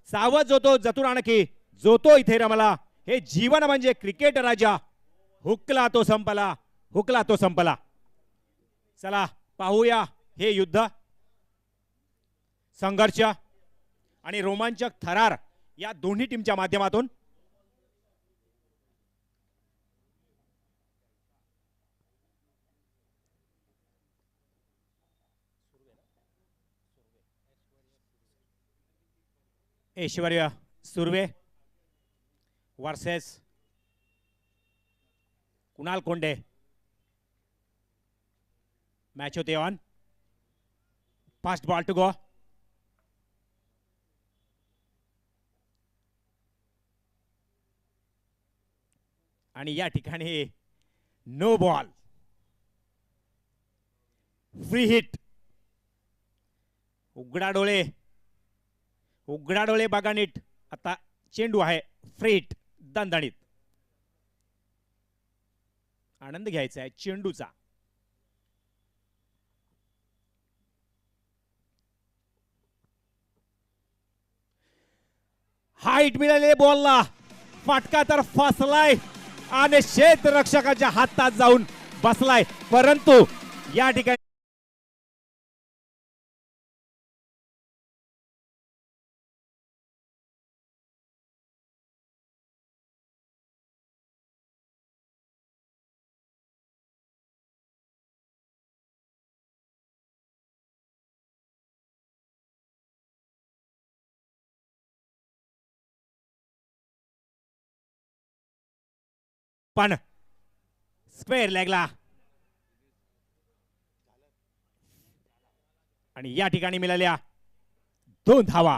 सावध होतो जतूर आणखी जो तो इथे रमला, हे जीवन म्हणजे क्रिकेट राजा, हुकला तो संपला, हुकला तो संपला. चला पाहूया हे युद्ध, संघर्ष आणि रोमांचक थरार या दोन्ही टीमच्या माध्यमातून. ऐश्वर्या सुर्वे वर्सेस कुणाल कोंडे. मॅच होते on. First ball to go. आणि या ठिकाणी नो बॉल, फ्री हिट. उघडा डोळे बघा नीट. आता चेंडू आहे फ्री हिट, दणदणीत. आनंद घ्यायचा आहे चेंडूचा. हाईट मिळाले बॉलला, फटका तर फसलाय आणि क्षेत्ररक्षकाच्या हातात जाऊन बसलाय, परंतु या ठिकाणी पण स्क्वेअर लेगला. आणि या ठिकाणी मिळाल्या 2 धावा.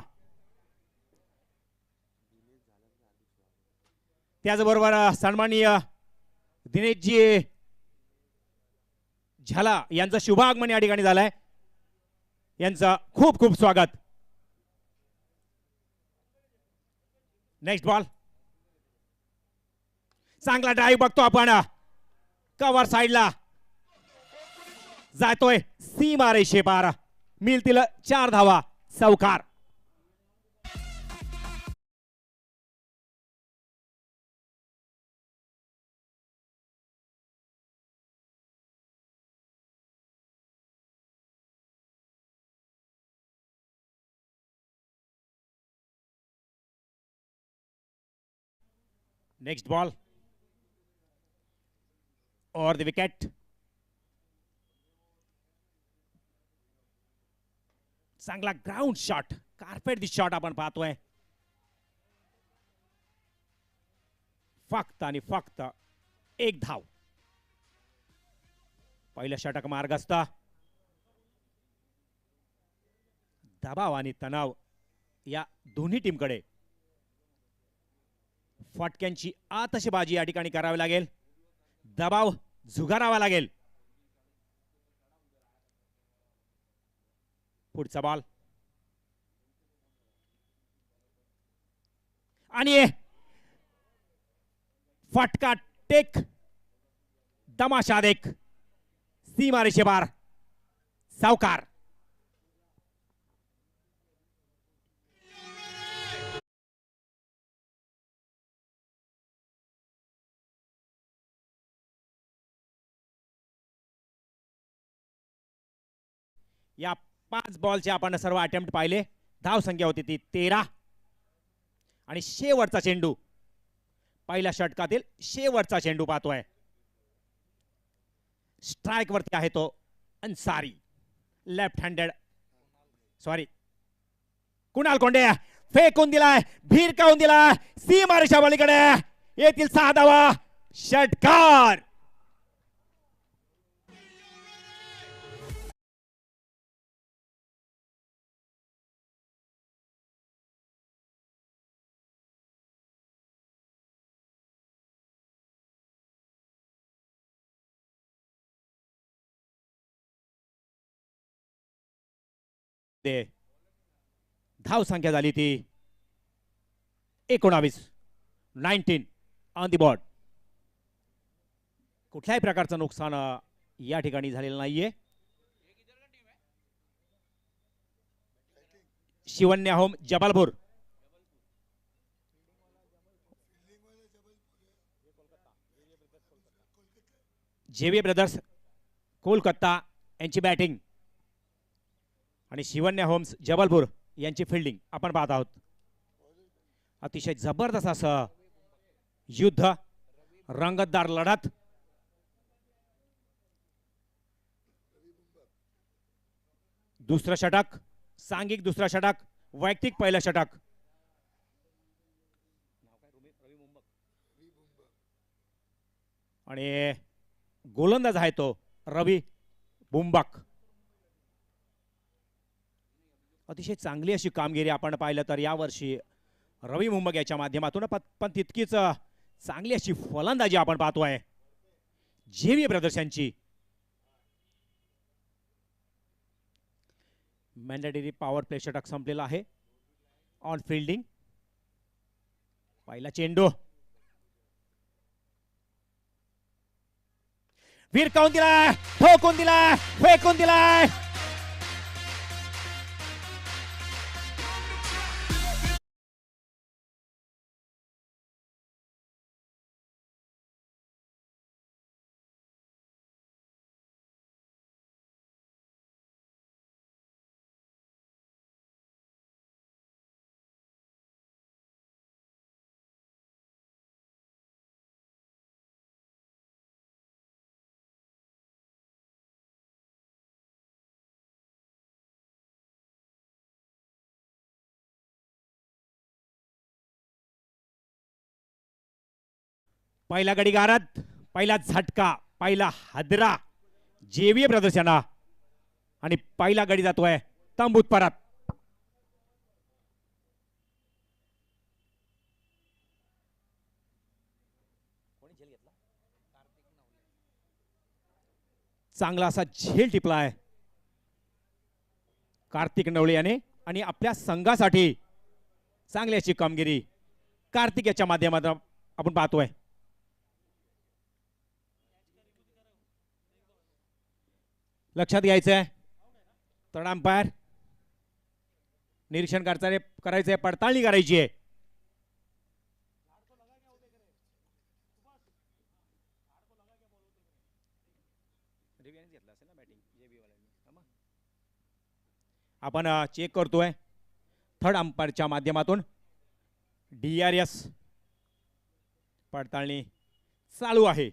त्याचबरोबर सन्माननीय दिनेशजी झाला यांचं शुभागमन या ठिकाणी झालंय. यांचं खूप खूप स्वागत. Next ball. चांगला ड्राईव्ह बघतो आपण, कव्हर साइडला जातोय, सीमा रेषे पार. मिळतील 4 धावा. चौकार. नेक्स्ट बॉल और द विकेट. चांगला ग्राउंड शॉट, कार्पेट दी शॉट आपण पाहतोय. फक्त आणि फक्त 1 धाव. पहिलं षटक मार्गस्थ. दबाव आणि तणाव या दोन्ही टीमकडे. फटक्यांची आतषबाजी या ठिकाणी करावी लागेल, दबाव झुगारावा लागेल. पुढचा बॉल आणि फटका टेक, तमाशा देख, सीमा रेषेपार. सावकार. या 5 बॉलचे आपण सर्व अटेम्प्ट पाहिले. धाव संख्या होती ती 13. आणि शेवटचा चेंडू, पहिल्या षटकातील शेवटचा चेंडू पाहतोय. स्ट्राइक वरती आहे तो Ansari, left handed. Sorry, Kunal Konde फेकून दिलाय, भिरकावून दिलाय, सीमा रेषा पलीकडे. येथील 6 धावा. षटकार. धाव संख्या झाली ती 19. 19 ऑन दी बोर्ड. कुठल्याही प्रकारचं नुकसान या ठिकाणी झालेलं नाहीये. शिवन्या होम जबलपूर जेवी ब्रदर्स कोलकाता यांची बॅटिंग आणि शिवन्या होम्स जबलपूर यांची फिल्डिंग आपण पाहत आहोत. अतिशय जबरदस्त असं युद्ध, रंगतदार लढत. दुसरं षटक, सांघिक दुसरं षटक, वैयक्तिक पहिलं षटक. आणि गोलंदाज आहे तो रवी बुंबक. अतिशय चांगली अशी कामगिरी आपण पाहिलं तर यावर्षी रवी मुंबक याच्या माध्यमातून, पण तितकीच चांगली अशी फलंदाजी आपण पाहतोय जेवी ब्रदर्स यांची. मॅन्डेटरी पॉवर प्ले षटक संपलेला आहे. ऑन फिल्डिंग पहिला चेंडू भिरकावून दिलाय, ठोकून दिलाय, फेकून दिलाय. पहिला गडी गारद, पहिला झटका, पहिला हादरा जेवी ब्रदर्स यांना. आणि पहिला गडी जातोय तंबूत परत. चांगला असा झेल टिपलाय कार्तिक नवळे याने. आणि आपल्या संघासाठी चांगली अशी कामगिरी कार्तिक याच्या माध्यमातून आपण पाहतोय. लक्षात घ्यायचंय, थर्ड अंपायर निरीक्षण करायचंय, पडताळणी करायची आहे. आपण चेक करतोय थर्ड अंपायरच्या माध्यमातून. DRS पडताळणी चालू आहे.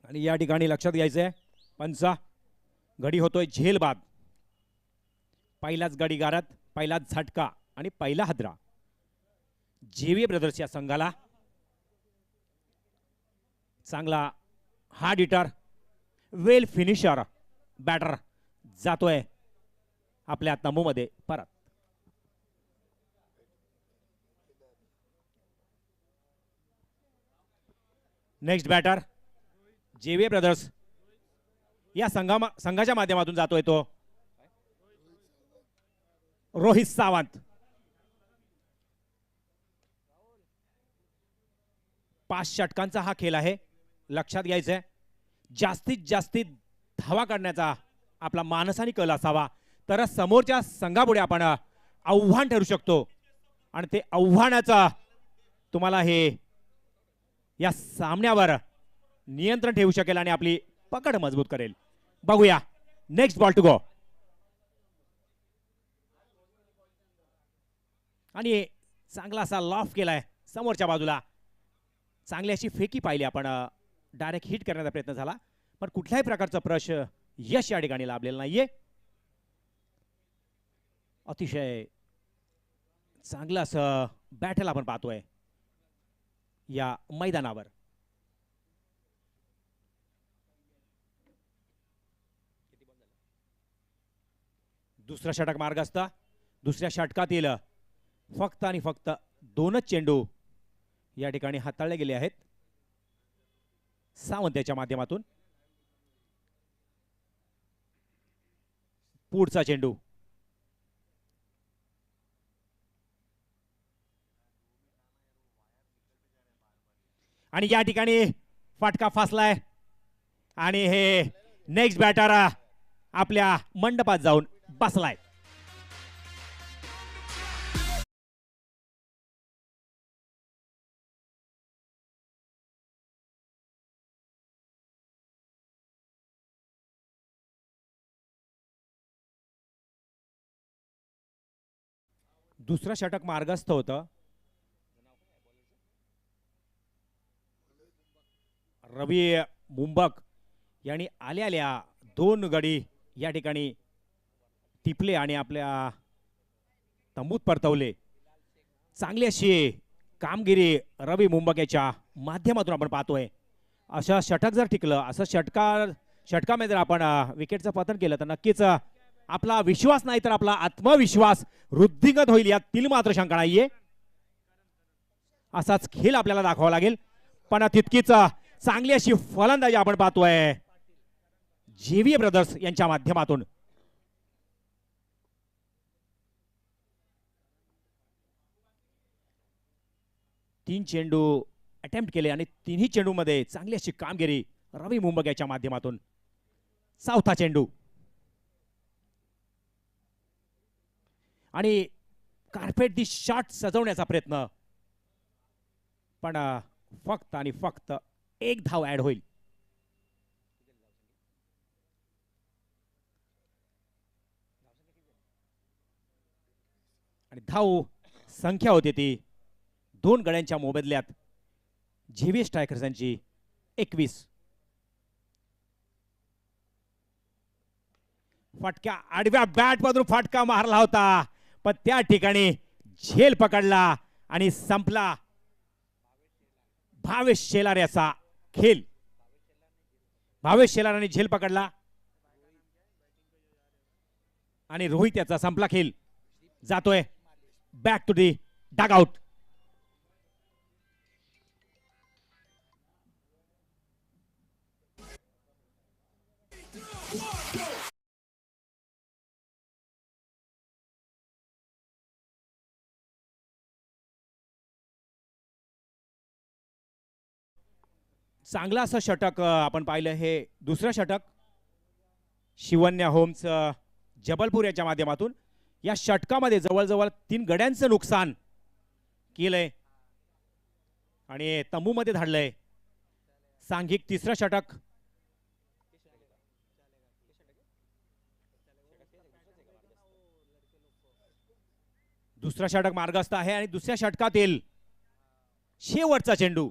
आणि या ठिकाणी लक्षात घ्यायचंय, पंचा गडी होतोय झेल बाद. पहिलाच गडी गारद, पहिलाच झटका आणि पहिला हादरा जेवी ब्रदर्स या संघाला. चांगला हार्ड हिटर, वेल फिनिशर बॅटर जातोय आपल्या तंबूमध्ये परत. नेक्स्ट बॅटर जेवी ब्रदर्स या संघाच्या माध्यमातून जातोय तो रोहित सावंत. 5 षटकांचा हा खेळ आहे. लक्षात घ्यायचंय, जास्तीत जास्ती धावा काढण्याचा आपला मानस आणि कल असावा, तर समोरच्या संघापुढे आपण आव्हान ठरू शकतो. आणि ते आव्हानाचा तुम्हाला हे या सामन्यावर नियंत्रण ठेवू शकेल आणि आपली पकड मजबूत करेल. बघूया नेक्स्ट बॉल टू गो. आणि चांगला असा लॉफ केलाय समोरच्या बाजूला. चांगली अशी फेकी पाहिली आपण. डायरेक्ट हिट करण्याचा प्रयत्न झाला पण कुठल्याही प्रकारचं यश या ठिकाणी लाभलेलं नाहीये. अतिशय चांगलं असं बॅटल आपण पाहतोय या मैदानावर. दुसरा षटक मार्गस्थ. दुसऱ्या षटकातील फक्त आणि फक्त 2च चेंडू या ठिकाणी हाताळले गेले आहेत सावंत याच्या माध्यमातून. पुढचा चेंडू आणि या ठिकाणी फटका फासलाय आणि हे नेक्स्ट बॅटर आपल्या मंडपात जाऊन बसलाय. दुसरा षटक मार्गस्थ होतं. रवी मुंबक यांनी आल्या 2 गडी या ठिकाणी टिपले आणि आपल्या तंबूत परतवले. चांगली अशी कामगिरी रवी मुंबक याच्या माध्यमातून आपण पाहतोय. असं षटक जर टिकलं, असं षटकामध्ये जर आपण विकेटचं पतन केलं तर नक्कीच आपला विश्वास नाही तर आपला आत्मविश्वास वृद्धिंगत होईल यात तिल मात्र शंका नाहीये. असाच खेळ आपल्याला दाखवावा लागेल पण तितकीच चांगली अशी फलंदाजी आपण पाहतोय जेव्हीए ब्रदर्स यांच्या माध्यमातून. तीन चेंडू अटेम्प्ट केले आणि तिन्ही चेंडूमध्ये चांगली अशी कामगिरी रवी मुंबक याच्या माध्यमातून. चौथा चेंडू आणि कार्पेट दी शॉट सजवण्याचा प्रयत्न पण फक्त आणि फक्त 1 धाव ऍड होईल. आणि धाव संख्या होती ती 2 गड्यांच्या मोबदल्यात जेव्हीए स्ट्रायकर्सांची 21. फटका आडव्या बॅट मधून फटका मारला होता पण त्या ठिकाणी झेल पकडला आणि संपला भावेश शेलार याचा खेळ. भावेश शेलाराने झेल पकडला आणि रोहित याचा संपला खेळ. जातोय बॅक टू दी डगआउट. चांगला असं षटक आपण पाहिलं. हे दुसरं षटक शिवन्या होम्स जबलपूर याच्या माध्यमातून. या षटकामध्ये जवळजवळ 3 गड्यांचं नुकसान केलंय आणि तंबूमध्ये धाडलंय. सांघिक तिसरं षटक. दुसरा षटक मार्गस्थ आहे आणि दुसऱ्या षटकातील शेवटचा चेंडू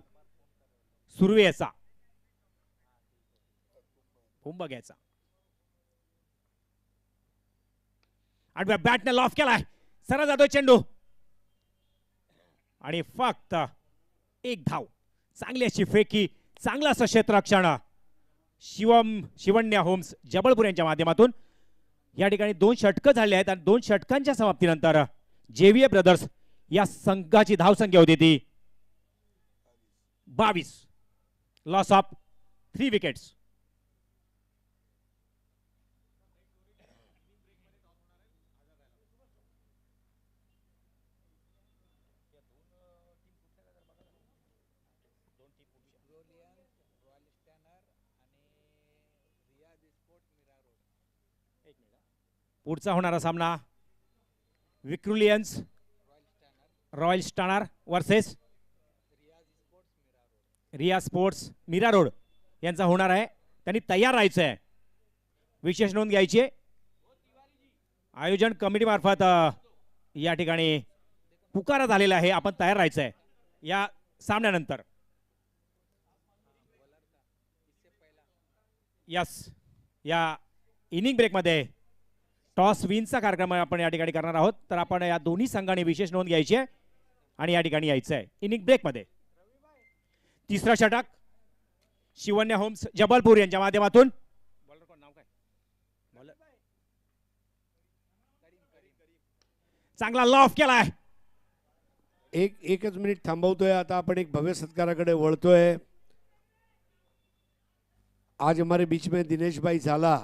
सुर्वे याचा कुंभक याचा. आडव्या बॅटने लॉफ केलाय. सरळ जातोय चेंडू आणि फक्त 1 धाव. चांगली अशी फेकी, चांगला असं क्षेत्ररक्षण शिवन्या होम्स जबलपूर यांच्या माध्यमातून. या ठिकाणी 2 षटकं झाले आहेत आणि 2 षटकांच्या समाप्तीनंतर जेव्हीए ब्रदर्स या संघाची धावसंख्या होती ती 22. Loss of 3 wickets. पुढचा होणारा सामना विक्रुलियन्स रॉयल स्टॅनर वर्सेस रिया स्पोर्ट्स मीरा रोड यांचा होणार आहे. त्यांनी तयार राहायचं आहे. विशेष नोंद घ्यायची. आयोजन कमिटी मार्फत या ठिकाणी पुकारा झालेला आहे. आपण तयार राहायचंय या सामन्यानंतर. यस, या इनिंग ब्रेकमध्ये टॉस विनचा कार्यक्रम आपण या ठिकाणी करणार आहोत. तर आपण या दोन्ही संघाने विशेष नोंद घ्यायची आहे आणि या ठिकाणी यायचं आहे इनिंग ब्रेकमध्ये. तिसरा षटक शिवन्य होम्स जबलपूर यांच्या माध्यमातून. चांगला लॉफ केलाय. एकच मिनिट थांबवतोय. आता आपण एक भव्य सत्काराकडे वळतोय. आज हमारे बीच में दिनेश भाई झाला.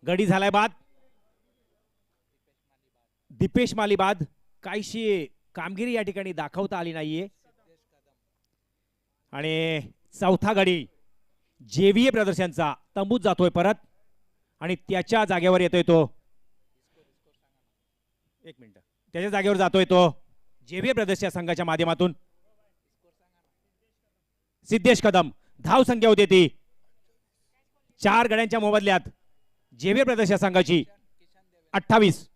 गडी झालाय बाद. दीपेश माली बाद. काहीशी कामगिरी या ठिकाणी दाखवता आली नाहीये. आणि चौथा गडी जेव्हीए प्रदर्शनचा तंबूत जातोय परत आणि त्याच्या जागेवर येतोय तो. एक मिनिट. त्याच्या जागेवर जातोय तो जेव्हीए प्रदर्शन संघाच्या माध्यमातून सिद्धेश कदम. धाव संख्या होती ती 4 गड्यांच्या मोबदल्यात जेव्हीए प्रदर्शन संघाची 28.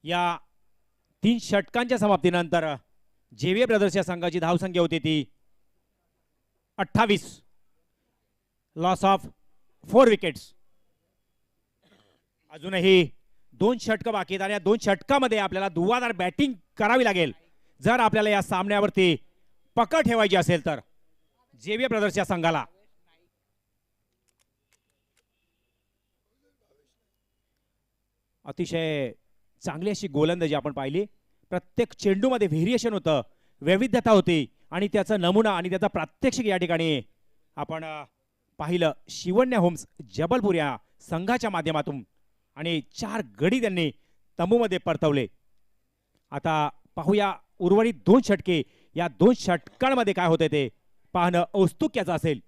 या 3 षटकांच्या समाप्तीनंतर जेव्हीए ब्रदर्स या संघाची धावसंख्या होती ती 28. Loss of 4 wickets. अजूनही 2 षटक बाकी आहेत आणि या 2 षटकामध्ये आपल्याला धुवाधार बॅटिंग करावी लागेल जर आपल्याला या सामन्यावरती पकड ठेवायची असेल तर जेव्हीए ब्रदर्स या संघाला. अतिशय चांगली अशी गोलंदाजी आपण पाहिली. प्रत्येक चेंडूमध्ये व्हेरिएशन होतं, वैविध्यता होती आणि त्याचा नमुना आणि त्याचा प्रात्यक्षिक या ठिकाणी आपण पाहिलं शिवन्य होम्स जबलपूर या संघाच्या माध्यमातून. आणि 4 गडी त्यांनी तंबूमध्ये परतवले. आता पाहूया उर्वरित 2 षटके. या 2 षटकांमध्ये काय होते ते पाहणं औत्सुक्याचं असेल.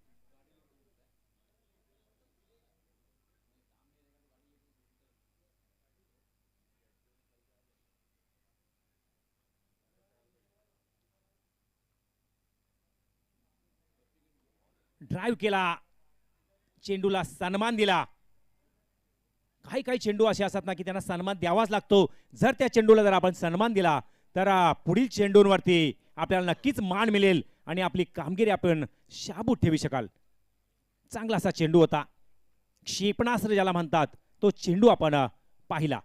ड्राइव्ह केला, चेंडूला सन्मान दिला. काही काही चेंडू असे असतात ना की त्यांना सन्मान द्यावाच लागतो. जर त्या चेंडूला जर आपण सन्मान दिला तर पुढील चेंडूंवरती आपल्याला नक्कीच मान मिळेल आणि आपली कामगिरी आपण शाबूत ठेवू शकाल. चांगला असा चेंडू होता, क्षेपणास्त्र ज्याला म्हणतात, तो चेंडू आपण पाहिला.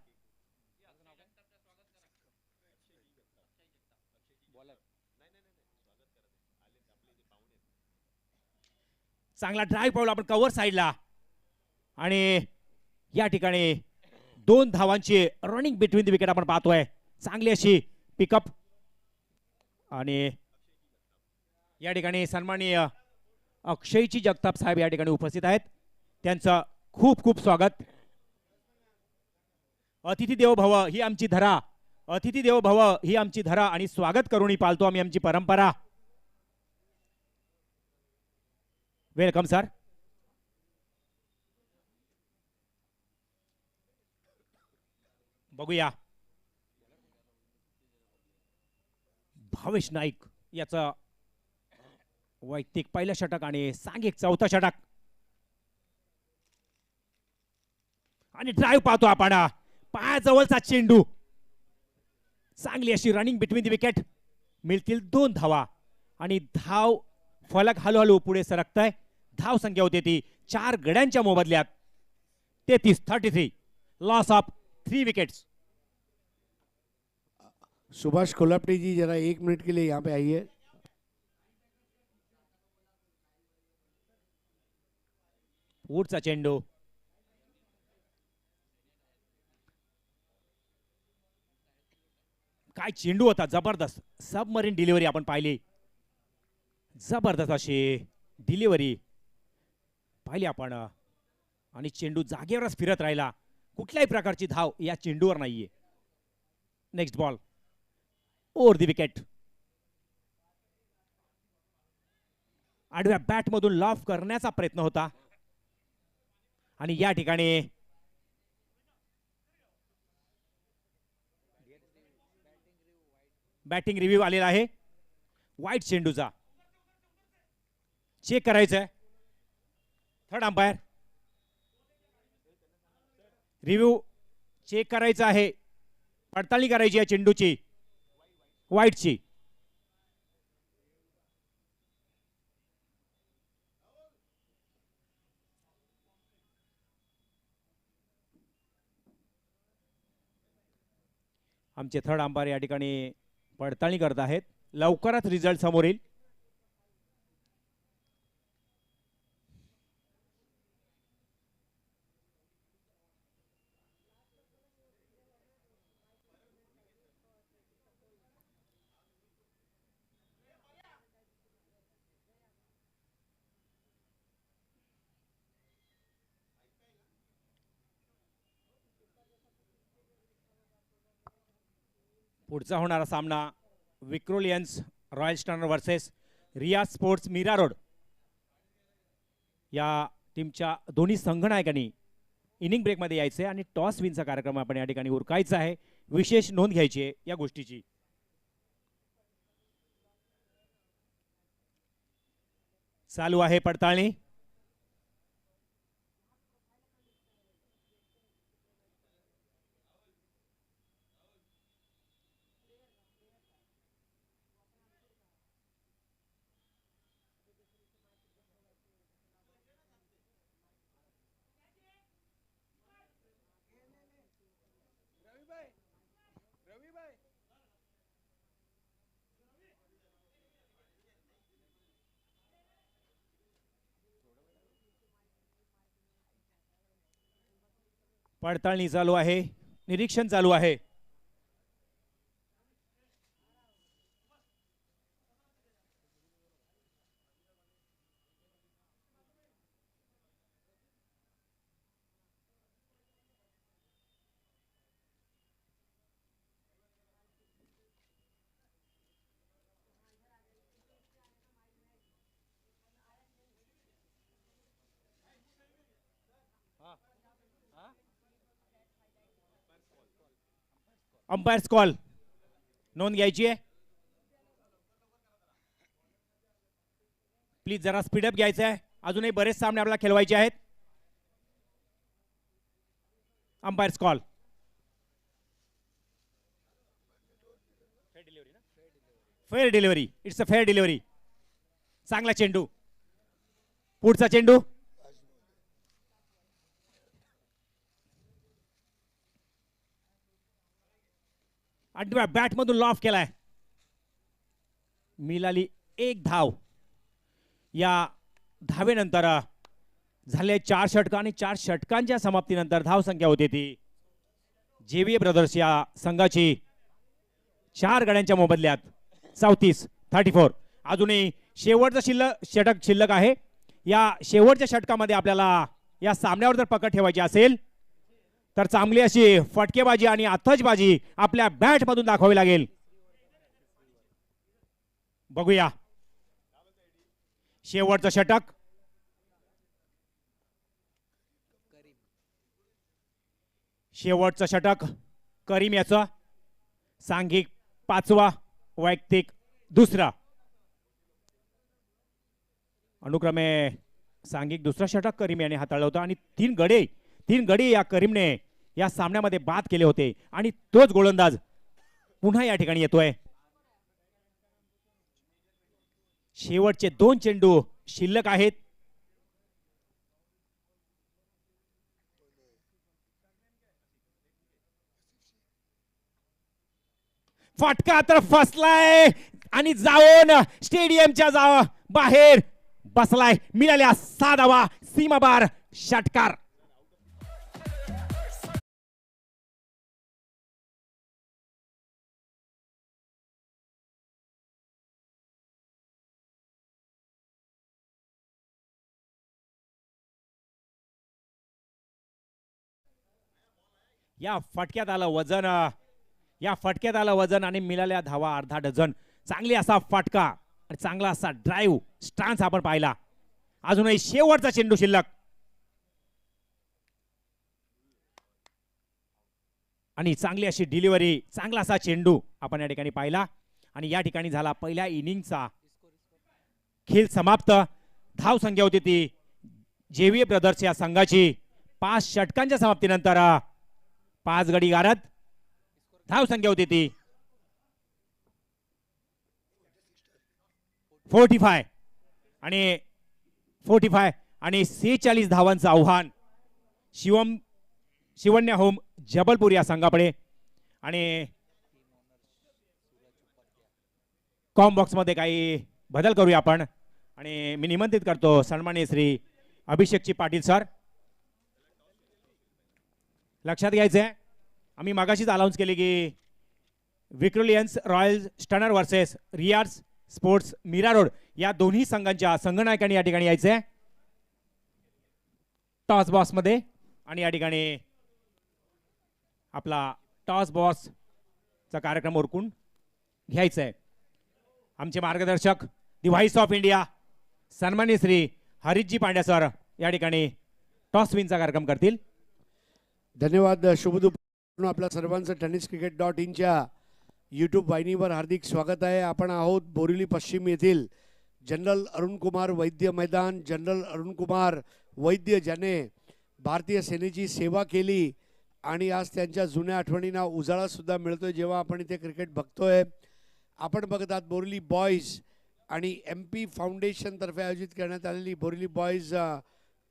चांगला ड्राइव्ह पावला आपण कव्हर साईडला आणि या ठिकाणी 2 धावांची रनिंग बिटवीन द विकेट आपण पाहतोय. चांगली अशी पिकअप आणि या ठिकाणी सन्माननीय अक्षयजी जगताप साहेब या ठिकाणी उपस्थित आहेत. त्यांचं खूप खूप स्वागत. अतिथी देवो भव ही आमची धरा, अतिथी देवो भव ही आमची धरा आणि स्वागत करूनही पाळतो आम्ही आमची परंपरा. Welcome sir. बघूया भावेश नाईक याचं वैयक्तिक पहिलं षटक आणि सांघिक चौथा षटक. आणि ड्राइव्ह पाहतो आपण, पायाजवळचा चेंडू. चांगली अशी रनिंग बिटवीन द विकेट. मिळतील 2 धावा आणि धाव फलक हळूहळू पुढे सरकतय. धाव संख्या होती ती 4 गड्यांच्या मोबदल्यात 33. Loss of 3 wickets. Subhash Kolhapate ji जरा 1 मिनट के लिए यहाँ पे आइए. पुढचा चेंडू. काय चेंडू होता, जबरदस्त सबमरीन डिलिव्हरी आपण पाहिली. जबरदस्त अशी डिलिव्हरी पाहिली आपण आणि चेंडू जागेवरच फिरत राहिला. कुठल्याही प्रकारची धाव या चेंडूवर नाहीये. Next ball over the wicket. आडव्या बॅट मधून लॉफ करण्याचा प्रयत्न होता आणि या ठिकाणी बॅटिंग रिव्ह्यू आलेला आहे वाईट चेंडूचा. चेक करायचं आहे. थर्ड अंपायर रिव्ह्यू चेक करायचा आहे. पडताळणी करायची आहे चेंडूची वाईटची. आमचे थर्ड अंपायर या ठिकाणी पडताळणी करत आहेत. लवकरच रिझल्ट समोर येईल. पुढचा होणारा सामना विक्रोलियन्स रॉयल स्टर्नर वर्सेस रियाज स्पोर्ट्स मीरा रोड. या टीमच्या दोन्ही संघनायकांनी इनिंग ब्रेकमध्ये यायचे आणि टॉस विनचा कार्यक्रम आपण या ठिकाणी उरकायचा आहे. विशेष नोंद घ्यायची आहे या गोष्टीची. चालू आहे पडताळणी. पडताळणी चालू आहे. निरीक्षण चालू आहे. अंपायर्स कॉल नोंद घ्यायची आहे. प्लीज जरा स्पीडअप घ्यायचं आहे. अजूनही बरेच सामने आपल्याला खेळवायचे आहेत. Umpires call. Fair delivery. It's a fair delivery. चांगला चेंडू. पुढचा चेंडू. आठव्या बॅट मधून लॉफ केलाय. मिळाली एक धाव. या धावेनंतर झाले 4 षटक आणि 4 षटकांच्या समाप्तीनंतर धाव संख्या होती ती जेवीए ब्रदर्स या संघाची 4 गड्यांच्या मोबदल्यात 34-34. अजूनही शेवटचं षटक शिल्लक आहे. या शेवटच्या षटकामध्ये आपल्याला या सामन्यावर जर पकड ठेवायची असेल तर चांगली अशी फटकेबाजी आणि आतषबाजी आपल्या बॅट मधून दाखवावी लागेल. बघूया शेवटचं षटक. शेवटचं षटक करीम याचं सांघिक 5वा वैयक्तिक 2रा. अनुक्रमे सांघिक 2रा षटक करीम याने हाताळलं होतं आणि 3 गडी या करीमने या सामन्यामध्ये बाद केले होते आणि तोच गोलंदाज पुन्हा या ठिकाणी येतोय. शेवटचे 2 चेंडू शिल्लक आहेत. फटका तर फसलाय आणि जाऊन स्टेडियमच्या बाहेर बसलाय. मिळाल्या 6 धावा. सीमाबार षटकार. या फटक्यात आलं वजन आणि मिळाल्या धावा अर्धा डझन. चांगली असा फटका आणि चांगला असा ड्राईव्ह स्टान्स आपण पाहिला. अजूनही शेवटचा चेंडू शिल्लक. आणि चांगली अशी डिलिव्हरी, चांगला असा चेंडू आपण या ठिकाणी पाहिला आणि या ठिकाणी झाला पहिल्या इनिंगचा खेळ समाप्त. धाव संख्या होती ती जेव्हीए ब्रदर्स या संघाची 5 षटकांच्या समाप्तीनंतर 5 गडी गारद धाव संख्या होती ती 45 आणि 45 आणि 46 धावांचं आव्हान शिवन्या होम जबलपूर या संघापुढे. आणि कॉम बॉक्स मध्ये काही बदल करूया आपण आणि मी निमंत्रित करतो सन्माननीय श्री अभिषेकजी पाटील सर. लक्षात घ्यायचंय आम्ही मागाशीच अनाउन्स केले की विक्रोलियन्स रॉयल स्टनर वर्सेस रियार्स स्पोर्ट्स मीरा रोड या दोन्ही संघांच्या संघनायकांनी या ठिकाणी यायचंय टॉस बॉक्स मध्ये. आणि या ठिकाणी आपला टॉस बॉक्स चा कार्यक्रम ओरकून घ्यायचा आहे. आमचे मार्गदर्शक दी व्हॉइस ऑफ इंडिया सन्माननीय श्री हरीशजी पांड्या सर या ठिकाणी टॉस विनचा कार्यक्रम करतील. धन्यवाद. शुभ दुपार. आपल्या सर्वांचं tenniscricket.in यूट्यूब वाहिनीवर हार्दिक स्वागत आहे. आपण आहोत बोरिवली पश्चिम येथील जनरल अरुण कुमार वैद्य मैदान. जनरल अरुण कुमार वैद्य ज्याने भारतीय सेनेची सेवा केली आणि आज त्यांच्या जुन्या आठवणींना उजाळा सुद्धा मिळतोय जेव्हा आपण इथे क्रिकेट बघतोय. आपण बघत आहात बोरिवली बॉईज आणि MP फाउंडेशन तर्फे आयोजित करण्यात आलेली बोरिवली बॉईज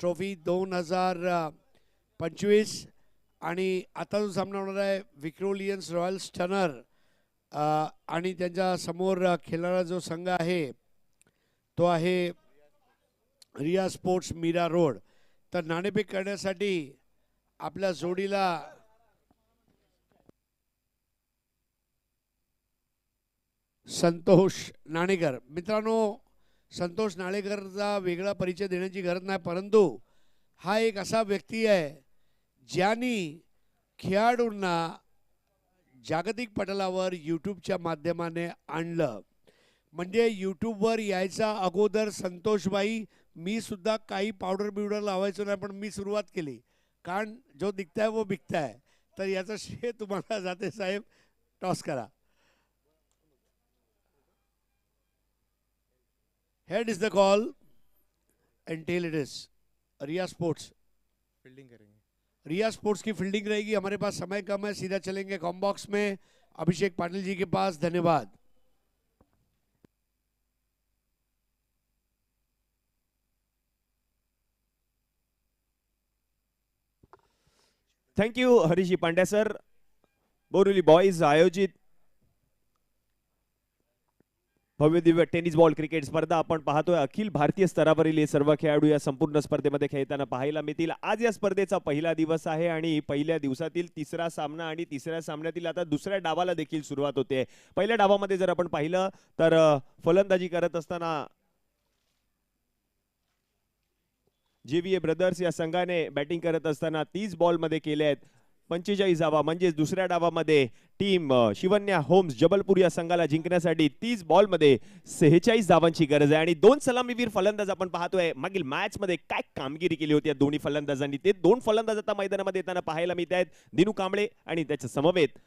ट्रॉफी 2025. आणि आता जो सामना होणार आहे विक्रोलियन्स रॉयल स्टनर आणि त्यांच्या समोर खेळणारा जो संघ आहे तो आहे रिया स्पोर्ट्स मीरा रोड. तर नाणेफेक करण्यासाठी आपल्या जोडीला संतोष नाणेकर. मित्रांनो, संतोष नाणेकरचा वेगळा परिचय देण्याची गरज नाही, परंतु हा एक असा व्यक्ती आहे ज्यांनी खेळाडूंना जागतिक पटलावर यूट्यूबच्या माध्यमाने आणलं. म्हणजे यूट्यूबवर यायचा अगोदर संतोषबाई मी सुद्धा काही पावडर बिवडर लावायचो नाही, पण मी सुरुवात केली कारण जो दिखता है वो बिकता है. तर याचं श्रेय तुम्हाला जाते साहेब. टॉस करा. Head is the call and tail it is Riya sports. Fielding करेंगे. रिया स्पोर्ट्स की फील्डिंग रहेगी. हमारे पास समय कम है, सीधा चलेंगे कॉम बॉक्स में अभिषेक पाटिल जी के पास. धन्यवाद. Thank you Harishji Pandya sir. Borivali boys आयोजित भव्य दिव्य टेनिस बॉल क्रिकेट स्पर्धा आपण पाहतोय. अखिल भारतीय स्तरावरील हे सर्व खेळाडू या संपूर्ण स्पर्धेमध्ये खेळताना पाहायला मिळतील. आज या स्पर्धेचा पहिला दिवस आहे आणि पहिल्या दिवसातील तिसरा सामना आणि तिसऱ्या सामन्यातील आता दुसऱ्या डावाला देखील सुरुवात होते. पहिल्या डावामध्ये जर आपण पाहिलं तर फलंदाजी करत असताना जेव्हीए ब्रदर्स या संघाने बॅटिंग करत असताना 30 बॉल मध्ये केले आहेत 45 धावा. म्हणजे दुसऱ्या डावामध्ये टीम शिवन्या होम्स जबलपूर या संघाला जिंकण्यासाठी 30 बॉल मध्ये 46 धावांची गरज आहे. आणि दोन सलामीवीर फलंदाज आपण पाहतोय. मागील मॅच मध्ये काय कामगिरी केली होती या दोन्ही फलंदाजांनी, ते दोन फलंदाज आता मैदानामध्ये येताना पाहायला मिळत आहेत. दिनू कांबळे आणि त्याच्या समवेत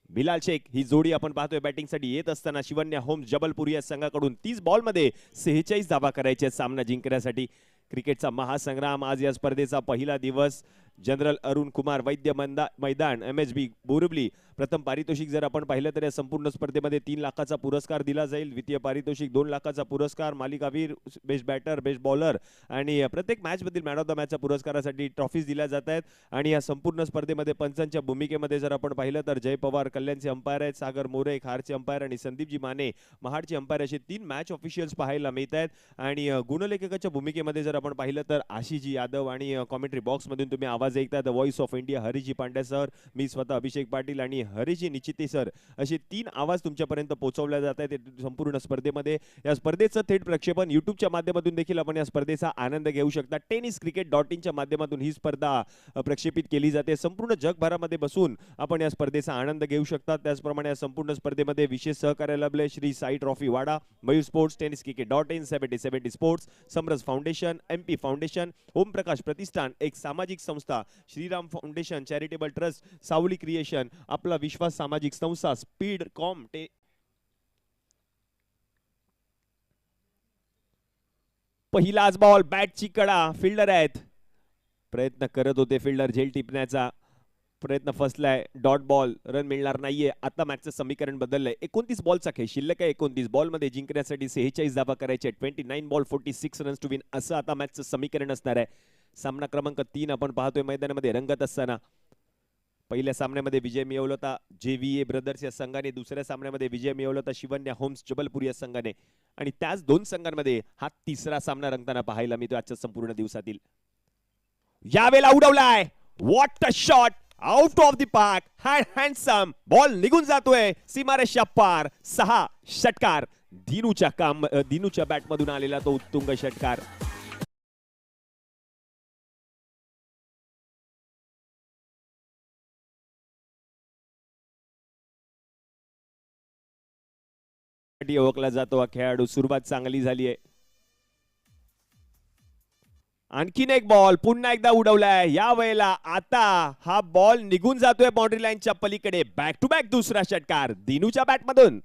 बिलाल शेख ही जोडी आपण पाहतोय बॅटिंगसाठी येत असताना शिवन्या होम्स जबलपूर या संघाकडून 30 बॉल मध्ये 46 धावा करायच्या सामना जिंकण्यासाठी. क्रिकेटचा महासंग्राम. आज या स्पर्धेचा पहिला दिवस. जनरल अरुण कुमार वैद्य मैदान MSB बोरिवली. प्रथम पारितोषिक जर आपण पाहिलं तर या संपूर्ण स्पर्धेमध्ये 3 लाखाचा पुरस्कार दिला जाईल. द्वितीय पारितोषिक 2 लाखाचा पुरस्कार, मालिकावीर, बेस्ट बॅटर, बेस्ट बॉलर आणि प्रत्येक मॅच मधील मॅन ऑफ द मॅचच्या पुरस्कारासाठी ट्रॉफीज दिल्या जात आहेत. आणि या संपूर्ण स्पर्धेमध्ये पंचांच्या भूमिकेमध्ये जर आपण पाहिलं तर जय पवार कल्याणचे अंपायर आहेत, सागर मोरे खारचे अंपायर आणि संदीपजी माने महाडचे अंपायर असे 3 मॅच ऑफिशियल्स पाहायला मिळत आहेत. आणि गुणलेखकाच्या भूमिकेमध्ये जर आपण पाहिलं तर आशिषजी यादव आणि कॉमेंट्री बॉक्स मधून तुम्ही आवाज ऐकता the voice of India Harishji Pandya sir, मी स्वतः अभिषेक पाटील आणि हरीशजी निश्चिते सर असे 3 आवाज तुमच्यापर्यंत पोहोचवले जात आहेत संपूर्ण स्पर्धेमध्ये. या स्पर्धेचं थेट प्रक्षेपण युट्यूबच्या माध्यमातून देखील आपण या स्पर्धेचा आनंद घेऊ शकता. tenniscricket.in च्या माध्यमातून ही स्पर्धा प्रक्षेपित केली जाते. संपूर्ण जगभरामध्ये बसून आपण या स्पर्धेचा आनंद घेऊ शकता. त्याचप्रमाणे या संपूर्ण स्पर्धेमध्ये विशेष सहकार्य लाभले श्री साई ट्रॉफी वाडा, मयूर स्पोर्ट्स, tenniscricket.in, 70 स्पोर्ट्स, समरस फाउंडेशन, MP फाउंडेशन, ओमप्रकाश प्रतिष्ठान एक सामाजिक संस्था होता. श्रीराम फाउंडेशन चॅरिटेबल ट्रस्ट, सावली क्रिएशन, आपला विश्वास सामाजिक संस्था, स्पीड कॉम पहिलाच बॉल, बॅटची कडा, फिल्डर आहेत, प्रयत्न करत होते फिल्डर झेल टिपण्याचा, प्रयत्न फसलाय, डॉट बॉल, रन मिळणार नाहीये. आता मॅचचं समीकरण बदललंय. 29 बॉलचा खेळ शिल्लक आहे. 29 बॉल मध्ये जिंकण्यासाठी 46 धावा करायचे. 29 बॉल 46 रन्स टू विन असं आता मॅचचं समीकरण असणार आहे. सामना क्रमांक 3 आपण पाहतोय मैदानामध्ये रंगत असताना. पहिल्या सामन्यामध्ये विजय मिळवला होता JVA ब्रदर्स या संघाने, दुसऱ्या सामन्यामध्ये विजय मिळवला होता शिवन्या होम्स जबलपूर या संघाने, आणि त्याच दोन संघांमध्ये हा तिसरा सामना रंगताना पाहायला मिळतो आजच्या संपूर्ण दिवसातील. यावेळेला उडवलाय, what a shot, out of the park, handsome ball निघून जातोय सीमारेषा पार. 6 षटकार, दिनूच्या बॅटमधून आलेला तो उत्तुंग षटकार. ओळखला जातो हा खेळाडू. सुरुवात चांगली झाली आहे. आणखीन एक बॉल पुन्हा एकदा उडवलाय. या वेळेला आता हा बॉल निघून जातोय बाउंड्री लाईनच्या पलीकडे. बॅक टू बॅक दुसरा षटकार दिनूच्या बॅटमधून.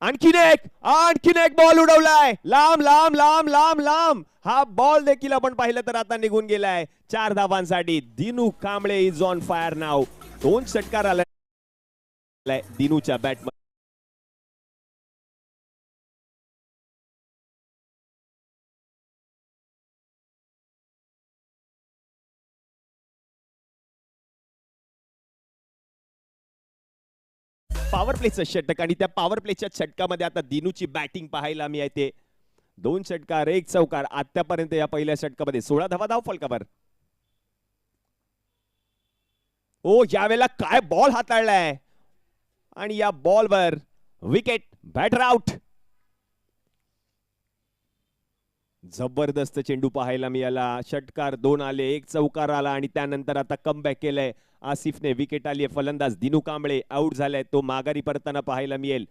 आणखीन एक बॉल उडवलाय, लांब लांब लांब लांब लांब. हा बॉल देखील आपण पाहिलं तर आता निघून गेलाय. 4 धावांसाठी Dinu Kamble is on fire नाव. 2 षटकार आलाय दिनूच्या बॅट. पॉवर प्लेचं षटक, आणि त्या पॉवर प्लेच्या षटकामध्ये आता दिनूची बॅटिंग पाहायला मिळते. 2 षटकार 1 चौकार आतापर्यंत या पहिल्या षटकामध्ये. 16 धावा धाव फलकावर. ओ यावेळेला काय बॉल हाताळलाय, आणि या बॉलवर विकेट, बॅटर आउट. जबरदस्त चेंडू पाहायला मिळाला. षटकार 2 आले, 1 चौकार आला, आणि त्यानंतर आता कमबॅक केलंय आसिफने. विकेट आली आहे. फलंदाज दिनू कांबळे आउट झालाय. तो माघारी परतताना पाहायला मिळेल.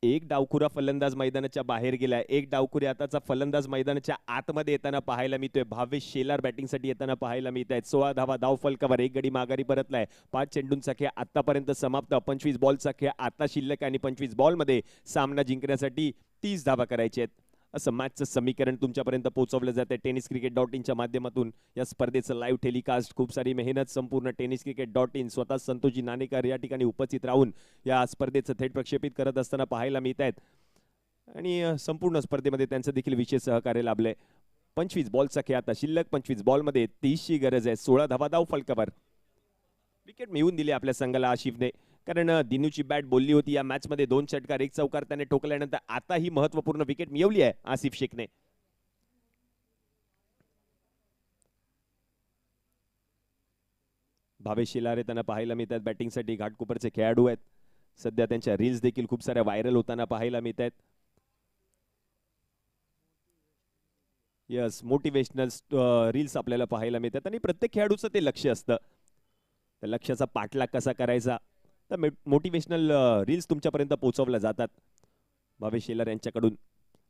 एक डावखुरा फलंदाज मैदानाच्या बाहेर गेलाय. एक डावखुरी आताचा फलंदाज मैदानाच्या आतमध्ये येताना पाहायला मिळतोय. भावेश शेलार बॅटिंगसाठी येताना पाहायला मिळत आहेत. 16 धावा धाव फलकावर. 1 गडी माघारी परतलाय. 5 चेंडूंचा खेळ आतापर्यंत समाप्त. 25 बॉलचा खेळ आता शिल्लक, आणि 25 बॉल मध्ये सामना जिंकण्यासाठी 30 धावा करायचे आहेत. असं मॅचचं समीकरण तुमच्यापर्यंत पोहोचवलं जाते tenniscricket.in माध्यमातून. या स्पर्धेचं लाईव्ह टेलिकास्ट, खूप सारी मेहनत, संपूर्ण tenniscricket.in स्वतः संतोषजी नाणेकर या ठिकाणी उपस्थित राहून या स्पर्धेचं थेट प्रक्षेपित करत असताना पाहायला मिळत आहेत, आणि संपूर्ण स्पर्धेमध्ये त्यांचं देखील विशेष सहकार्य लाभलंय. 25 बॉलचा खेळ आता शिल्लक. 25 बॉलमध्ये 30ची गरज आहे. 16 धावा धाव फलकावर. विकेट मिळवून दिली आपल्या संघाला आशिफने, कारण दिनूची बॅट बोलली होती. या मॅच मध्ये 2 षटकार 1 चौकार त्याने ठोकल्यानंतर आता ही महत्वपूर्ण विकेट मिळवली आहे आसिफ शेखने. भावेश शिलारे त्यांना पाहायला मिळतात बॅटिंगसाठी. घाटकोपरचे खेळाडू आहेत. सध्या त्यांच्या रील्स देखील खूप साऱ्या व्हायरल होताना पाहायला मिळत आहेत. यस, मोटिवेशनल रील्स आपल्याला पाहायला मिळतात, आणि प्रत्येक खेळाडूचं ते लक्ष असतं. त्या लक्ष्याचा पाठलाग कसा करायचा, तर मोटिवेशनल रील्स तुमच्यापर्यंत पोहोचवल्या जातात. भावेश शेलार यांच्याकडून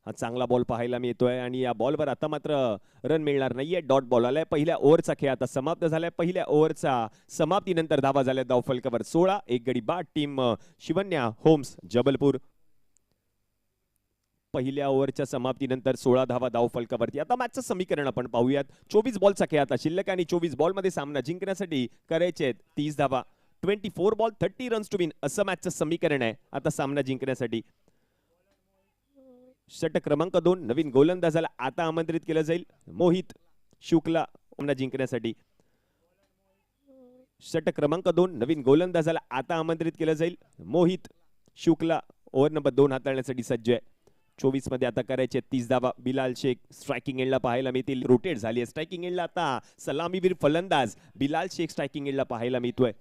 हा चांगला बॉल पाहायला मिळतोय, आणि या बॉलवर आता मात्र रन मिळणार नाहीये. डॉट बॉल आलाय. पहिल्या ओव्हरचा खेळ आता समाप्त झालाय. पहिल्या ओव्हरचा समाप्तीनंतर धावा झाल्या धाव फलकावर 16. 1 गडी बाद टीम शिवन्या होम्स जबलपूर. पहिल्या ओव्हरच्या समाप्तीनंतर 16 धावा धाव फलकावरती. आता मॅचचं समीकरण आपण पाहूयात. 24 बॉलचा खेळ आता शिल्लक, आणि 24 बॉल मध्ये सामना जिंकण्यासाठी करायचे आहेत 30 धावा. 24 बॉल 30 रन्स टू विन असं मॅचचं समीकरण आहे आता सामना जिंकण्यासाठी. षटक क्रमांक 2 नवीन गोलंदाजाला आता आमंत्रित केलं जाईल. मोहित शुक्ला सामना जिंकण्यासाठी. षटक क्रमांक 2 नवीन गोलंदाजाला आता आमंत्रित केलं जाईल. मोहित शुक्ला ओव्हर नंबर 2 हाताळण्यासाठी सज्ज आहे. 24 मध्ये आता करायचे 30 धावा. बिलाल शेख स्ट्रायकिंग एंडला पाहायला मिळतील. रोटेट झाली आहे स्ट्रायकिंग एंडला. आता सलामीवीर फलंदाज बिलाल शेख स्ट्रायकिंग एंडला पाहायला मिळतोय.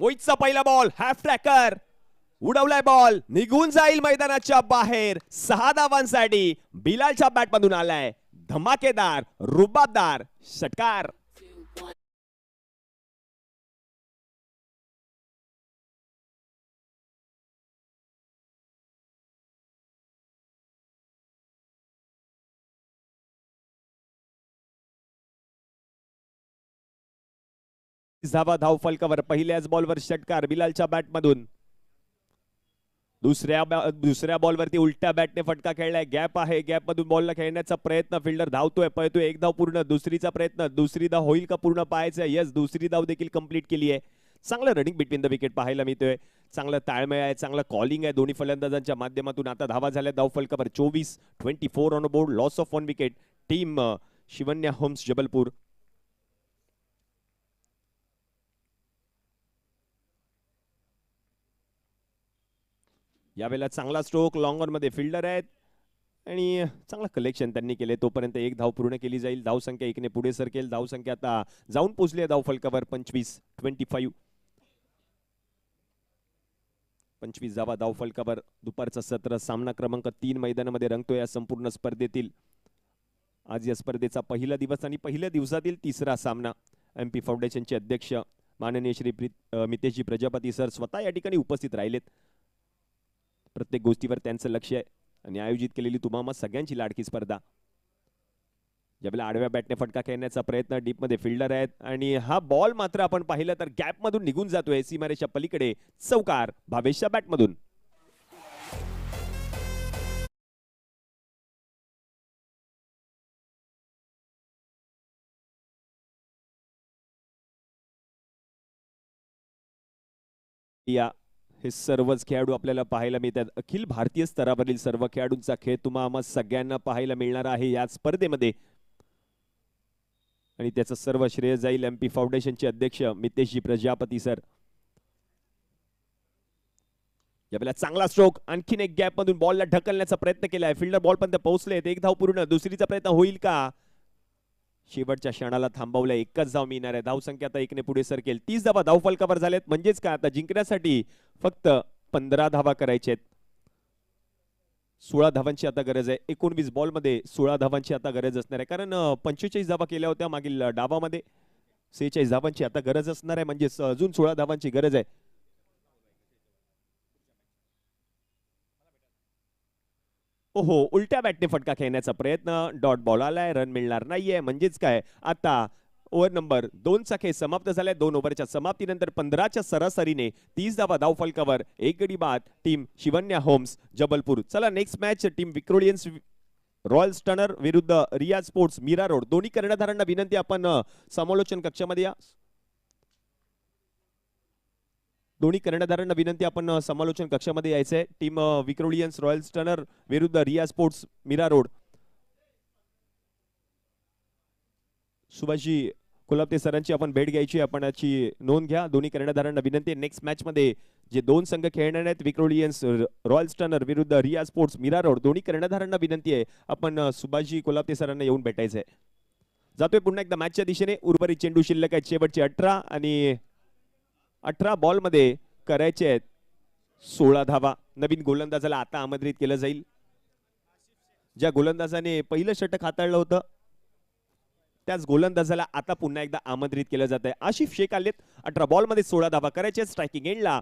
मोहितचा पहिला बॉल हाफ ट्रॅकर उडवलाय बॉल निघून जाईल मैदानाच्या बाहेर 6 धावांसाठी बिलालच्या बॅट मधून आलाय धमाकेदार रुबाबदार षटकार. धावा धाव फलकावर पहिल्याच बॉलवर षटकार बिलालच्या बॅट मधून. दुसऱ्या बॉलवरती उलट्या बॅटने फटका खेळलाय. गॅप आहे, गॅप मधून बॉलला खेळण्याचा प्रयत्न. फिल्डर धावतोय, पळतोय. एक धाव पूर्ण. दुसरीचा प्रयत्न. दुसरी धाव होईल का पूर्ण पाहायचं. यस, दुसरी धाव देखील कंप्लीट केली आहे. चांगलं रनिंग बिटवीन द विकेट पाहायला मिळतोय. चांगलं ताळमेळ आहे, चांगलं कॉलिंग आहे दोन्ही फलंदाजांच्या माध्यमातून. आता धावा झाल्या धाव फलकावर 24 on board. Loss of 1 wicket. Team Shivanya homes Jabalpur. यावेळेला चांगला स्ट्रोक. लॉंग ऑन मध्ये फिल्डर आहेत आणि चांगलं कलेक्शन त्यांनी केले. तोपर्यंत एक धाव पूर्ण केली जाईल. धाव संख्या 1 ने पुढे सरकेल. धाव संख्या आता जाऊन पोहोचली आहे धाव फलकावर 25 धावा धाव फलकावर. दुपारचा सत्र सामना क्रमांक 3 मैदानामध्ये रंगतोय या संपूर्ण स्पर्धेतील. आज या स्पर्धेचा पहिला दिवस आणि पहिल्या दिवसातील तिसरा सामना. MP फाउंडेशनचे अध्यक्ष माननीय श्री मितेशजी प्रजापती सर स्वतः या ठिकाणी उपस्थित राहिलेत. प्रत्येक गोष्टीवर त्यांचं लक्ष आहे आणि आयोजित केलेली तुम्हाला सगळ्यांची लाडकी स्पर्धा. ज्यावेळेला आडव्या बॅटने फटका खेळण्याचा प्रयत्न. डीप मध्ये फिल्डर आहेत आणि हा बॉल मात्र आपण पाहिलं तर गॅप मधून निघून जातोय सीमारेषा पलीकडे. चौकार भावेशच्या बॅट मधून. हे सर्वच खेळाडू आपल्याला पाहायला मिळतात. अखिल भारतीय स्तरावरील सर्व खेळाडूंचा खेळ तुम्हाला सगळ्यांना पाहायला मिळणार आहे या स्पर्धेमध्ये आणि त्याचं सर्व श्रेय जाईल MP फाउंडेशनचे अध्यक्ष मितेशजी प्रजापती सर. यावेळेला चांगला स्ट्रोक. आणखीन एक गॅप मधून बॉलला ढकलण्याचा प्रयत्न केलाय. फिल्डर बॉल पर्यंत पोहोचलेत. एक धाव पूर्ण. दुसरीचा प्रयत्न होईल का. शेवटच्या क्षणाला थांबवलं. एकच धाव मिळणार आहे. धाव संख्या आता 1 ने पुढे सरकेल. 30 धावा धाव फलकावर झालेत. म्हणजेच काय आता जिंकण्यासाठी फक्त 15 धावा करायच्या आहेत. 16 धावांची आता गरज आहे. 19 बॉल मध्ये 16 धावांची आता गरज असणार आहे. कारण 45 धावा केल्या होत्या मागील डावामध्ये. 46 धावांची आता गरज असणार आहे. म्हणजे अजून 16 धावांची गरज आहे. ओहो, उलट्या बॅटने फटका खेळण्याचा प्रयत्न. डॉट बॉल आलाय. रन मिळणार नाहीये. म्हणजेच काय आता ओव्हर नंबर 2 चा खेळ समाप्त झालाय. 2 ओव्हरच्या समाप्तीनंतर 15च्या सरासरीने 30 धावा धाव फलकावर. एक गडी बाद टीम शिवन्या होम्स जबलपूर. चला next match team Vikhrolians royal stunner विरुद्ध रियाज स्पोर्ट्स मीरा रोड. दोन्ही कर्णधारांना विनंती आपण समालोचन कक्षामध्ये या. दोन्ही कर्णधारांना विनंती आपण समालोचन कक्षामध्ये यायचंय. टीम विक्रोलियन्स रॉयल स्टनर विरुद्ध रिया स्पोर्ट्स मीरा रोड. सुभाषजी कोल्हापते सरांची आपण भेट घ्यायची. आपण याची नोंद घ्या. दोन्ही कर्णधारांना विनंती. नेक्स्ट मॅच मध्ये जे 2 संघ खेळणार आहेत विक्रोलियन्स रॉयल स्टनर विरुद्ध रिया स्पोर्ट्स मीरा रोड. दोन्ही कर्णधारांना विनंती आहे आपण सुभाषजी कोल्हापते सरांना येऊन भेटायचंय. जातोय पुन्हा एकदा मॅचच्या दिशेने. उर्वरित चेंडू शिल्लक आहेत शेवटचे 18 आणि 18 बॉल मध्ये करायचे आहेत 16 धावा. नवीन गोलंदाजाला आता आमंत्रित केलं जाईल. ज्या गोलंदाजाने पहिलं षटक हाताळलं होतं त्याच गोलंदाजाला आता पुन्हा एकदा आमंत्रित केलं जात आहे. आशिफ शेख आलेत. 18 बॉल मध्ये 16 धावा करायचे. स्ट्रायकिंग एंडला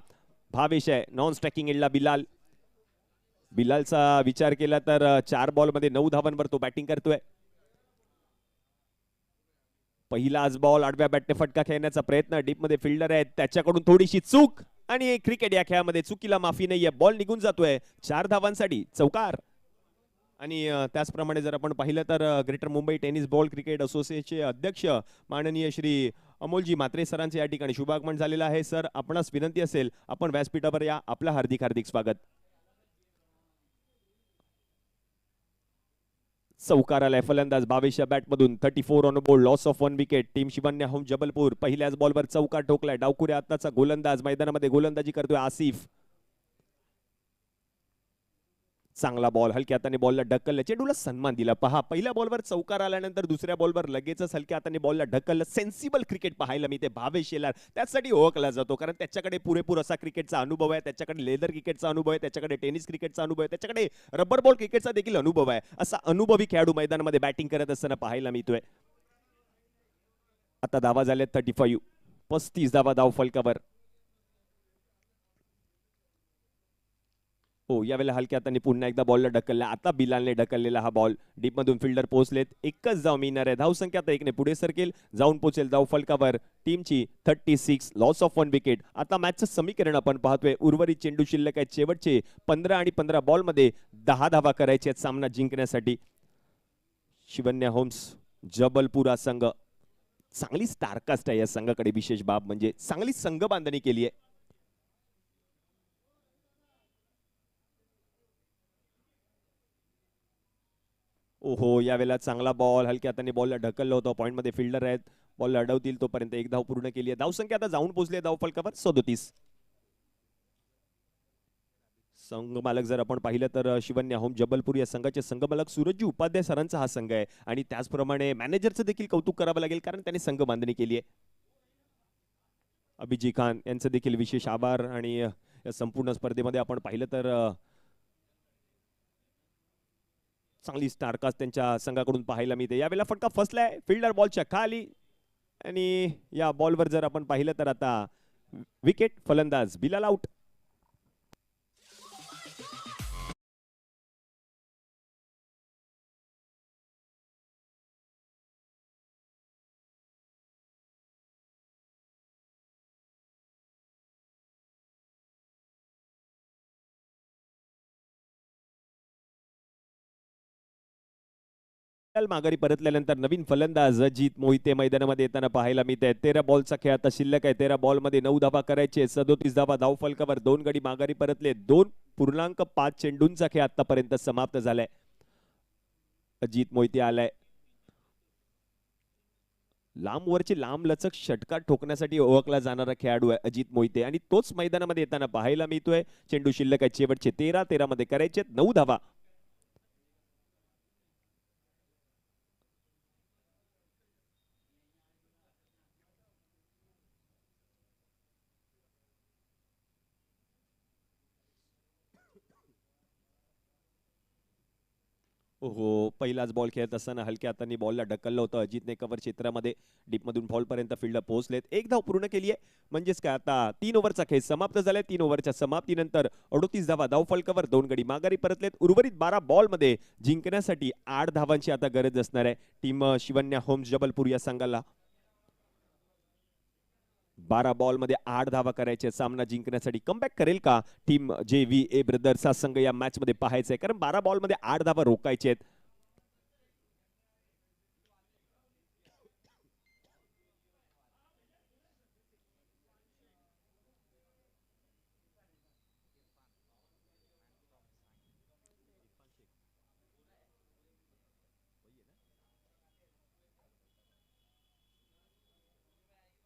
भावेश आहे. नॉन स्ट्रायकिंग एंडला बिलाल. बिलालचा विचार केला तर 4 बॉल मध्ये 9 धावांवर तो बॅटिंग करतोय. पहिलाच बॉल आडव्या बॅटने फटका खेळण्याचा प्रयत्न. डीप मध्ये फिल्डर आहेत. त्याच्याकडून थोडीशी चूक आणि क्रिकेट या खेळामध्ये चुकीला माफी नाहीये. बॉल निघून जातोय 4 धावांसाठी. चौकार. आणि त्याचप्रमाणे जर आपण पाहिलं तर greater Mumbai tennis ball cricket असोसिएशनचे अध्यक्ष माननीय श्री अमोलजी म्हात्रे सरांचे या ठिकाणी शुभागमन झालेलं आहे. सर, आपणास विनंती असेल आपण व्यासपीठावर या. आपलं हार्दिक हार्दिक स्वागत. चौकार आलाय. फलंदाज भावेशच्या बॅटमधून. 34 on board. Loss of 1 wicket. Team Shivanya home Jabalpur. पहिल्याच बॉलवर चौकार ठोकलाय. डावखुऱ्या आत्ताचा गोलंदाज मैदानामध्ये गोलंदाजी करतोय आसिफ. चांगला बॉल, हलक्या हाताने बॉलला ढकललं, चेंडूला सन्मान दिला. पहा, पहिल्या बॉलवर चौकार आल्यानंतर दुसऱ्या बॉलवर लगेचच हलक्या हाताने बॉलला ढकललं. सेन्सिबल क्रिकेट पाहायला मी ते भावेश शेलार त्यासाठी ओळखला जातो, कारण त्याच्याकडे पुरेपूर असा क्रिकेटचा अनुभव आहे, त्याच्याकडे लेदर क्रिकेटचा अनुभव आहे, त्याच्याकडे टेनिस क्रिकेटचा अनुभव आहे, त्याच्याकडे रबर बॉल क्रिकेटचा देखील अनुभव आहे. असा अनुभवी खेळाडू मैदानामध्ये बॅटिंग करत असताना पाहायला मिळतोय. आता धावा झाले 35, 35 धावा धाव फलकावर. हो, यावेळेला हलक्या हाताने पुन्हा एकदा बॉलला ढकलला. आता बिलालने ढकललेला हा बॉल डीप मधून फिल्डर पोहोचलेत. एकच धाव मिळणार आहे. धाव संख्या आता 1 ने पुढे सरकेल, जाऊन पोहोचेल धाव फलकावर टीमची 36, लॉस ऑफ 1 विकेट. आता मॅचचं समीकरण आपण पाहतोय. उर्वरित चेंडू शिल्लक आहेत. शेवटचे 15 आणि 15 बॉल मध्ये 10 धावा करायचे आहेत सामना जिंकण्यासाठी. शिवन्या होम्स जबलपूर हा संघ चांगली स्टारकास्ट आहे. या संघाकडे विशेष बाब म्हणजे चांगली संघ बांधणी केली आहे. ओहो, यावेळेला चांगला बॉल, हलक्या हाताने बॉलला ढकललं होतं. पॉइंट मध्ये फिल्डर आहेत, बॉलला अडवतील तोपर्यंत एक धाव पूर्ण केली आहे. धाव संख्या आता जाऊन पोहोचली धाव फलकावर 37. संघ मालक जर आपण पाहिलं तर शिवन्या होम जबलपूर या संघाचे संघ मालक सूरजजी उपाध्याय सरांचा हा संघ आहे, आणि त्याचप्रमाणे मॅनेजरचं देखील कौतुक करावं लागेल, कारण त्यांनी संघ बांधणी केली आहे. अभिजी खान यांचं देखील विशेष आभार. आणि या संपूर्ण स्पर्धेमध्ये आपण पाहिलं तर चांगली स्टारकास्ट त्यांच्या संघाकडून पाहायला मिळते. यावेळेला फटका फसलाय फिल्डर बॉलच्या खाली, आणि या बॉलवर जर आपण पाहिलं तर आता विकेट, फलंदाज बिलाल आउट. माघारी परतल्यानंतर नवीन फलंदाज अजित मोहिते मैदानामध्ये येताना पाहायला मिळत आहे. 13 बॉलचा खेळ आता शिल्लक आहे. 13 बॉल मध्ये 9 धावा करायचे. 37 धावा धाव फलकावर. 2 गडी माघारी परतले. 2.5 चेंडूंचा खेळ आतापर्यंत समाप्त झालाय. अजित मोहिते आलाय. लांबवरची लांब लचक षटकार ठोकण्यासाठी ओळखला जाणारा खेळाडू आहे अजित मोहिते, आणि तोच मैदानामध्ये येताना पाहायला मिळतोय. चेंडू शिल्लक आहे शेवटचे 13 मध्ये करायचे 9 धावा. ओहो, पहिलाच बॉल खेळत असताना हलक्या हाताने बॉलला ढकललं होतं. अजितने कव्हर क्षेत्रामध्ये डीप मधून बॉल पर्यंत फिल्डर पोहोचलेत. एक धाव पूर्ण केली आहे, म्हणजेच काय आता 3 ओव्हरचा खेळ समाप्त झालाय. 3 ओव्हरच्या समाप्तीनंतर 38 धावा धाव फलकावर. 2 गडी माघारी परतलेत. उर्वरित 12 बॉल मध्ये जिंकण्यासाठी 8 धावांची आता गरज असणार आहे टीम शिवन्या होम्स जबलपूर या संघाला. 12 बॉल मध्ये 8 धावा करायचे. सामना जिंकण्यासाठी कमबॅक करेल का टीम JVA ब्रदर्स हा संघ या मॅच मध्ये पाहायचा आहे, कारण 12 बॉल मध्ये 8 धावा रोखायचे आहेत.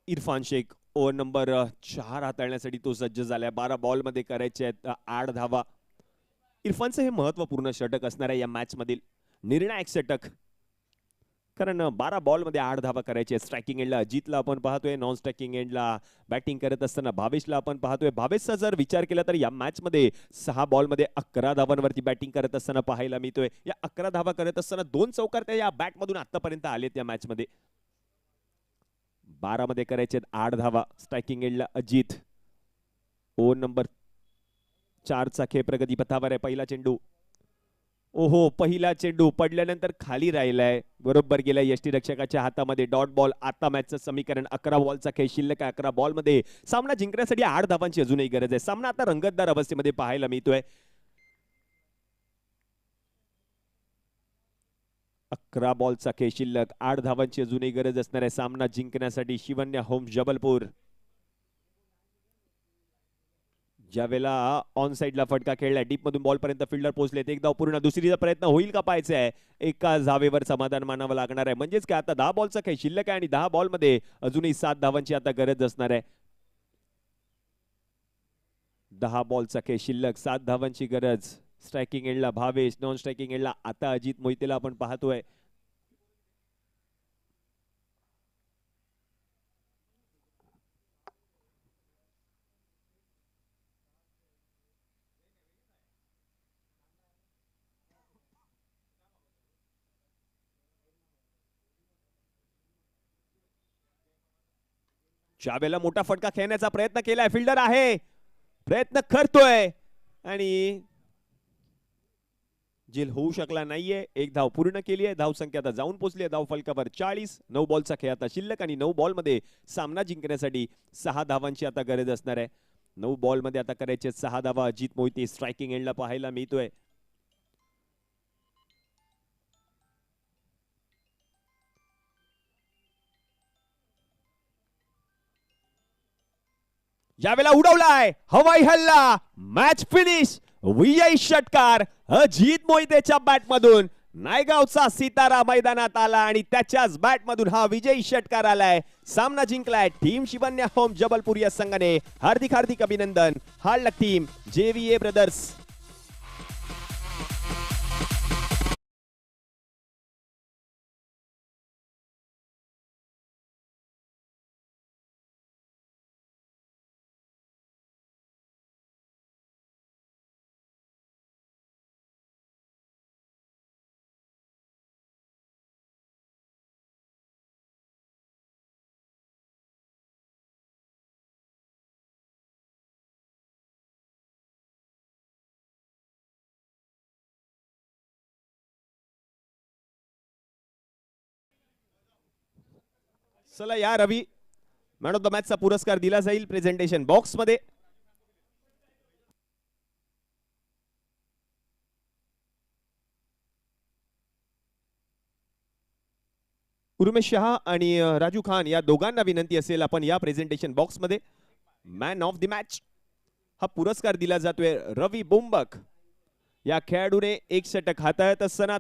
इरफान शेख ओव्हर नंबर 4 हाताळण्यासाठी तो सज्ज झालाय. 12 बॉल मध्ये करायचे आहेत 8 धावा. इरफानचं हे महत्वपूर्ण षटक असणार आहे या मॅच मधील, निर्णायक षटक, कारण 12 बॉल मध्ये 8 धावा करायचे. स्ट्रायकिंग एंडला अजितला आपण पाहतोय, नॉन स्ट्रायकिंग एंडला बॅटिंग करत असताना भावेशला आपण पाहतोय. भावेशचा जर विचार केला तर या मॅच मध्ये 6 बॉल मध्ये 11 धावांवरती बॅटिंग करत असताना पाहायला मिळतोय. या 11 धावा करत असताना 2 चौकार त्या या बॅट मधून आतापर्यंत आलेत या मॅच मध्ये. 12 मध्ये करायचे 8 धावा. स्ट्रायकिंग एंडला अजित. ओव्हर नंबर 4 चा खेळ प्रगती पथावर आहे. पहिला चेंडू, ओहो, पहिला चेंडू पडल्यानंतर खाली राहिलाय, बरोबर गेलाय यष्टीरक्षकाच्या हातामध्ये. Dot ball. आता मॅचचं समीकरण 11 बॉलचा खेळ शिल्लक आहे. 11 बॉल मध्ये सामना जिंकण्यासाठी 8 धावांची अजूनही गरज आहे. सामना आता रंगतदार अवस्थेमध्ये पाहायला मिळतोय. 11 बॉलचा खेळ शिल्लक, 8 धावांची अजूनही गरज असणार आहे सामना जिंकण्यासाठी शिवन्या होम्स जबलपूर. ज्यावेळेला ऑन साइडला फटका खेळलाय, डीप मधून बॉल पर्यंत फिल्डर पोहोचलेत. एक धाव पूर्ण. दुसरीचा प्रयत्न होईल का पाहायचा आहे. एका धावेवर समाधान मानावं लागणार आहे, म्हणजेच काय आता 10 बॉलचा खेळ शिल्लक आहे, आणि 10 बॉल मध्ये अजूनही 7 धावांची आता गरज असणार आहे. 10 बॉलचा खेळ शिल्लक, 7 धावांची गरज. स्ट्रायकिंग एंडला भावेश, नॉन स्ट्रायकिंग एंडला आता अजित मोहितेला आपण पाहतोय. ज्यावेळेला मोठा फटका खेळण्याचा प्रयत्न केलाय, फिल्डर आहे, प्रयत्न करतोय आणि झेल होऊ शकला नाहीये. एक धाव पूर्ण केली आहे. धाव संख्या आता जाऊन पोहोचली आहे धाव फलकावर 40. 9 बॉलचा खेळ आता शिल्लक आणि 9 बॉल मध्ये सामना जिंकण्यासाठी 6 धावांची आता गरज असणार आहे. 9 बॉल मध्ये आता करायचे 6 धावा. अजित मोहिते स्ट्रायकिंग एंडला पाहायला मिळतोय. यावेळेला उडवलाय हवाई हल्ला, मॅच फिनिश, विजयी षटकार अजित मोहितेच्या बॅट मधून. नायगावचा सितारा मैदानात आला आणि त्याच्याच बॅट मधून हा विजयी षटकार आलाय. सामना जिंकलाय टीम शिवन्या होम जबलपूर या संघाने. हार्दिक हार्दिक अभिनंदन. हार्ड लक टीम JVA ब्रदर्स. चला या रवी, मॅन ऑफ द मॅचचा पुरस्कार दिला जाईल प्रेझेंटेशन बॉक्स मध्ये. उर्मेश शहा आणि राजू खान या दोघांना विनंती असेल आपण या प्रेझेंटेशन बॉक्स मध्ये. मॅन ऑफ द मॅच हा पुरस्कार दिला जातोय रवी बोंबक या खेळाडूने 1 षटक हाताळत असताना